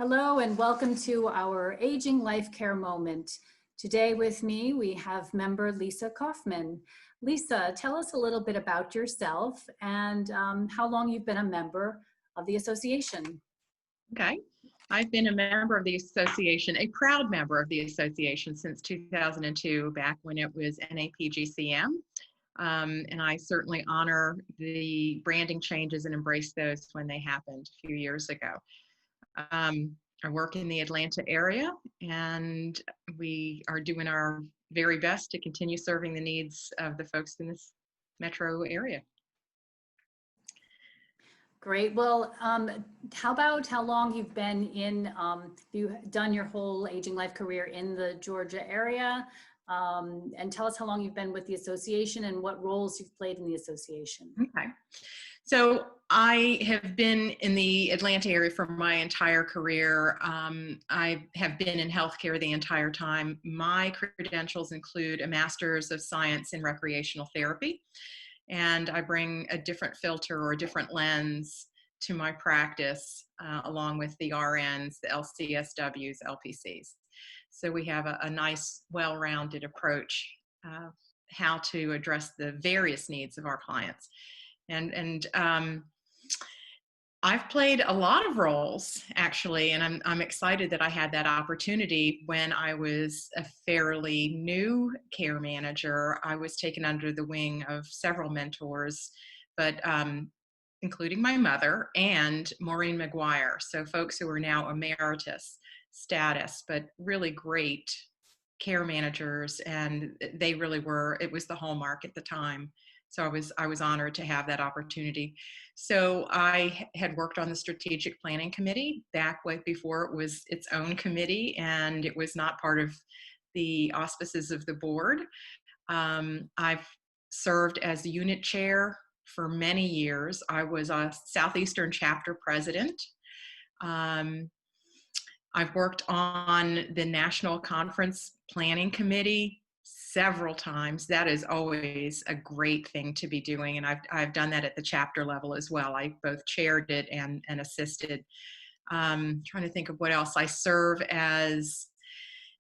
Hello and welcome to our Aging Life Care Moment. Today with me, we have member Lisa Kaufman. Lisa, tell us a little bit about yourself and how long you've been a member of the association. Okay. I've been a member of the association, a proud member of the association since 2002, back when it was NAPGCM. And I certainly honor the branding changes and embrace those when they happened a few years ago. I work in the Atlanta area, and we are doing our very best to continue serving the needs of the folks in this metro area. Great. Well, how about how long you've been in, you've done your whole Aging Life career in the Georgia area? And tell us how long you've been with the association and what roles you've played in the association. Okay. So I have been in the Atlanta area for my entire career. I have been in healthcare the entire time. My credentials include a master's of science in recreational therapy, and I bring a different filter or a different lens to my practice, along with the RNs, the LCSWs, LPCs. So we have a nice, well-rounded approach how to address the various needs of our clients. And I've played a lot of roles, actually, and I'm excited that I had that opportunity. When I was a fairly new care manager, I was taken under the wing of several mentors, but including my mother and Maureen McGuire, so folks who are now emeritus status, but really great care managers, and they really were, it was the hallmark at the time. So I was honored to have that opportunity. So I had worked on the strategic planning committee back way before it was its own committee, and it was not part of the auspices of the board. I've served as the unit chair for many years. I was a Southeastern chapter president. I've worked on the National Conference Planning Committee several times. That is always a great thing to be doing, and I've done that at the chapter level as well. I both chaired it and assisted. Trying to think of what else. I serve as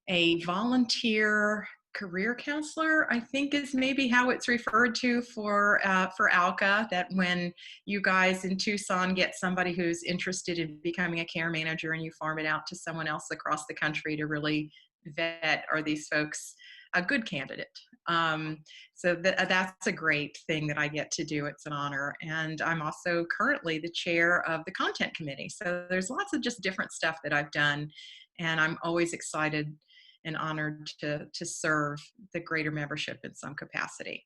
a volunteer career counselor, I think is maybe how it's referred to for ALCA, that when you guys in Tucson get somebody who's interested in becoming a care manager and you farm it out to someone else across the country to really vet, are these folks a good candidate? So that's a great thing that I get to do. It's an honor. And I'm also currently the chair of the content committee. So there's lots of just different stuff that I've done, and I'm always excited and honored to serve the greater membership in some capacity.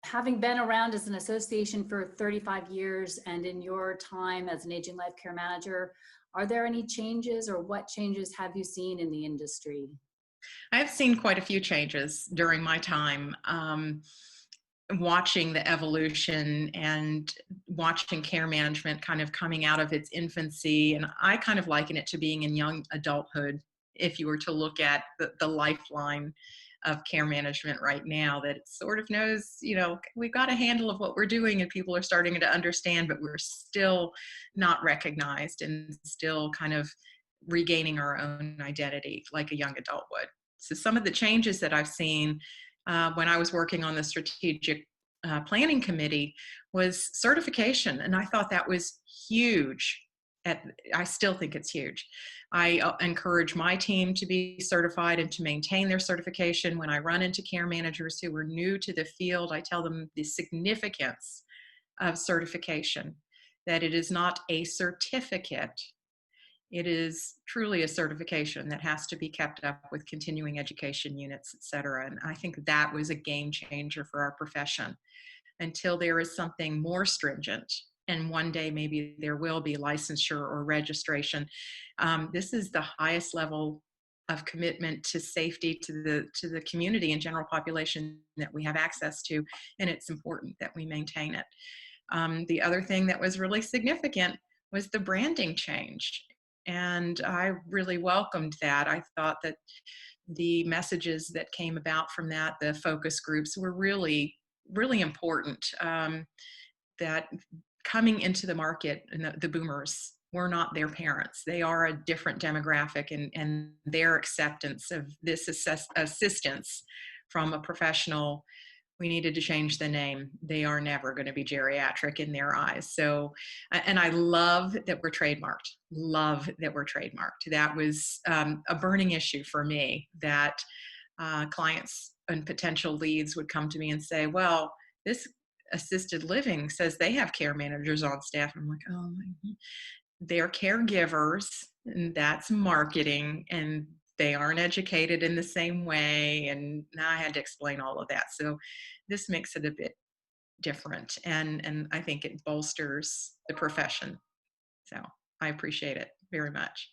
Having been around as an association for 35 years and in your time as an Aging Life Care Manager, are there any changes, or what changes have you seen in the industry? I've seen quite a few changes during my time, watching the evolution and watching care management kind of coming out of its infancy. And I kind of liken it to being in young adulthood, if you were to look at the lifeline of care management right now, that it sort of knows, you know, we've got a handle of what we're doing and people are starting to understand, but we're still not recognized and still kind of regaining our own identity like a young adult would. So some of the changes that I've seen when I was working on the strategic planning committee was certification, and I thought that was huge. I still think it's huge. I encourage my team to be certified and to maintain their certification. When I run into care managers who are new to the field, I tell them the significance of certification, that it is not a certificate. It is truly a certification that has to be kept up with continuing education units, et cetera. And I think that was a game changer for our profession. Until there is something more stringent, and one day maybe there will be licensure or registration. This is the highest level of commitment to safety to the community and general population that we have access to, and it's important that we maintain it. The other thing that was really significant was the branding change, and I really welcomed that. I thought that the messages that came about from that, the focus groups, were really important. That coming into the market, and the boomers we're not their parents. They are a different demographic, and their acceptance of this assistance from a professional, we needed to change the name. They are never going to be geriatric in their eyes. So, and I love that we're trademarked. Love that we're trademarked. That was a burning issue for me, that clients and potential leads would come to me and say, well, this assisted living says they have care managers on staff. I'm like, oh my, they're caregivers, and that's marketing, and they aren't educated in the same way. And now I had to explain all of that. So this makes it a bit different, and I think it bolsters the profession. So I appreciate it very much.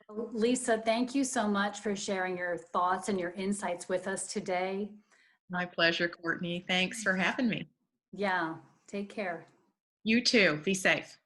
Well, Lisa, thank you so much for sharing your thoughts and your insights with us today. My pleasure, Courtney. Thanks for having me. Yeah, take care. You too. Be safe.